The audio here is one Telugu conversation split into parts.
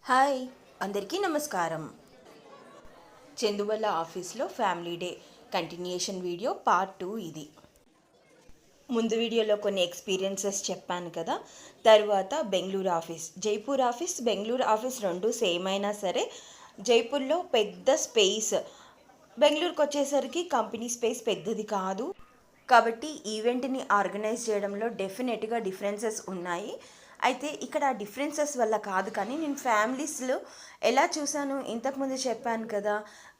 హాయ్ అందరికీ నమస్కారం. చందువల్ల ఆఫీస్లో family day continuation video part 2 ఇది. ముందు వీడియోలో కొన్ని ఎక్స్పీరియన్సెస్ చెప్పాను కదా. తర్వాత Bengaluru office, Jaipur office, Bengaluru office రెండు సేమ్ అయినా సరే జైపూర్లో పెద్ద స్పేస్, బెంగళూరుకి వచ్చేసరికి కంపెనీ స్పేస్ పెద్దది కాదు. కాబట్టి ఈవెంట్ని ఆర్గనైజ్ చేయడంలో డెఫినెట్గా డిఫరెన్సెస్ ఉన్నాయి. అయితే ఇక్కడ ఆ డిఫరెన్సెస్ వల్ల కాదు, కానీ నేను ఫ్యామిలీస్లో ఎలా చూసాను ఇంతకుముందు చెప్పాను కదా.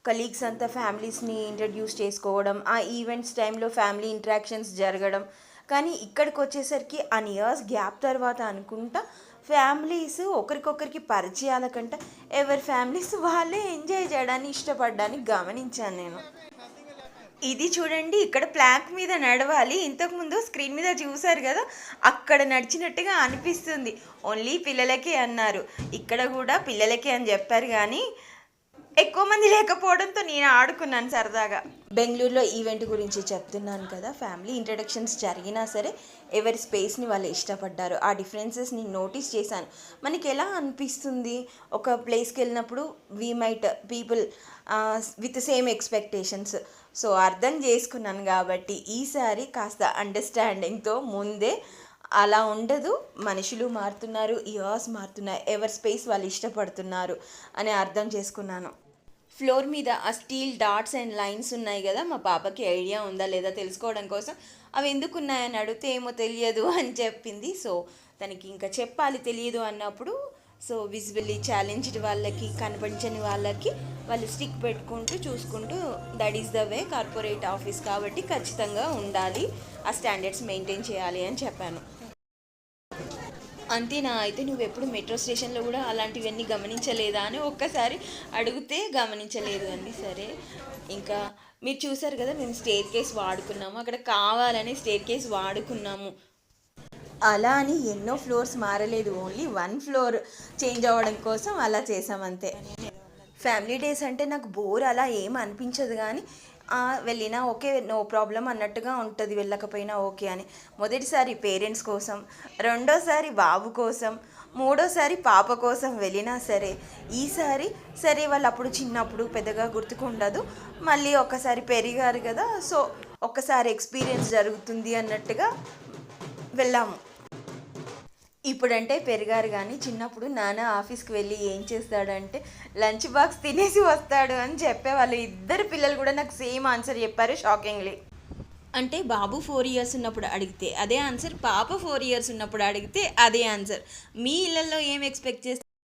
కలీగ్స్ అంతా ఫ్యామిలీస్ని ఇంట్రడ్యూస్ చేసుకోవడం, ఆ ఈవెంట్స్ టైంలో ఫ్యామిలీ ఇంటరాక్షన్స్ జరగడం. కానీ ఇక్కడికి వచ్చేసరికి అన్ ఇయర్స్ గ్యాప్ తర్వాత అనుకుంటా ఫ్యామిలీస్ ఒకరికొకరికి పరిచయాల కంటే ఎవరి ఫ్యామిలీస్ వాళ్ళే ఎంజాయ్ చేయడాన్ని ఇష్టపడ్డాన్ని గమనించాను నేను. ఇది చూడండి, ఇక్కడ ప్లాంక్ మీద నడవాలి. ఇంతకుముందు స్క్రీన్ మీద చూసారు కదా, అక్కడ నడిచినట్టుగా అనిపిస్తుంది. ఓన్లీ పిల్లలకే అన్నారు, ఇక్కడ కూడా పిల్లలకే అని చెప్పారు. కానీ ఎక్కువ మంది లేకపోవడంతో నేను ఆడుకున్నాను సరదాగా. బెంగళూరులో ఈవెంట్ గురించి చెప్తున్నాను కదా. ఫ్యామిలీ ఇంట్రడక్షన్స్ జరిగినా సరే ఎవరి స్పేస్ని వాళ్ళు ఇష్టపడ్డారు. ఆ డిఫరెన్సెస్ నేను నోటీస్ చేశాను. మనకి ఎలా అనిపిస్తుంది, ఒక ప్లేస్కి వెళ్ళినప్పుడు we might people with same expectations. So అర్థం చేసుకున్నాను కాబట్టి ఈసారి కాస్త అండర్స్టాండింగ్తో ముందే అలా ఉండదు, మనుషులు మారుతున్నారు, ఇయర్స్ మారుతున్నాయి, ఎవరి స్పేస్ వాళ్ళు ఇష్టపడుతున్నారు అని అర్థం చేసుకున్నాను. ఫ్లోర్ మీద ఆ స్టీల్ డాట్స్ అండ్ లైన్స్ ఉన్నాయి కదా, మా పాపకి ఐడియా ఉందా లేదా తెలుసుకోవడం కోసం అవి ఎందుకు ఉన్నాయని అడిగితే ఏమో తెలియదు అని చెప్పింది. సో తనకి ఇంకా చెప్పాలి తెలియదు అన్నప్పుడు, సో విజిబుల్లీ ఛాలెంజ్డ్ వాళ్ళకి, కనిపించని వాళ్ళకి వాళ్ళు స్టిక్ పెట్టుకుంటూ చూసుకుంటూ, that is the way, corporate office కాబట్టి ఖచ్చితంగా ఉండాలి, ఆ స్టాండర్డ్స్ మెయింటైన్ చేయాలి అని చెప్పాను. అంతేనా, అయితే నువ్వు ఎప్పుడు మెట్రో స్టేషన్లో కూడా అలాంటివన్నీ గమనించలేదా అని ఒక్కసారి అడిగితే గమనించలేదు అండి. సరే, ఇంకా మీరు చూసారు కదా, మేము స్టేర్ కేస్ వాడుకున్నాము, అక్కడ కావాలని స్టేర్ కేస్ వాడుకున్నాము. అలా అని ఎన్నో ఫ్లోర్స్ మారలేదు, ఓన్లీ 1 ఫ్లోర్ చేంజ్ అవ్వడం కోసం అలా చేసామంతే. ఫ్యామిలీ డేస్ అంటే నాకు బోర్ అలా ఏం అనిపించదు, కానీ వెళ్ళినా ఓకే, నో ప్రాబ్లం అన్నట్టుగా ఉంటుంది, వెళ్ళకపోయినా ఓకే అని. మొదటిసారి పేరెంట్స్ కోసం, రెండోసారి బాబు కోసం, మూడోసారి పాప కోసం వెళ్ళినా సరే ఈసారి సరే వాళ్ళు అప్పుడు చిన్నప్పుడు పెద్దగా గుర్తుకుండదు, మళ్ళీ ఒక్కసారి పెరిగారు కదా, సో ఒక్కసారి ఎక్స్పీరియన్స్ జరుగుతుంది అన్నట్టుగా వెళ్ళాము. ఇప్పుడంటే పెరిగారు, కానీ చిన్నప్పుడు నాన్న ఆఫీస్కి వెళ్ళి ఏం చేస్తాడంటే లంచ్ బాక్స్ తినేసి వస్తాడు అని చెప్పేవాళ్ళు. ఇద్దరు పిల్లలు కూడా నాకు సేమ్ ఆన్సర్ చెప్పారు షాకింగ్లీ. అంటే బాబు 4 ఇయర్స్ ఉన్నప్పుడు అడిగితే అదే ఆన్సర్, పాప 4 ఇయర్స్ ఉన్నప్పుడు అడిగితే అదే ఆన్సర్. మీ ఇళ్ళల్లో ఏం ఎక్స్పెక్ట్ చేస్తారు?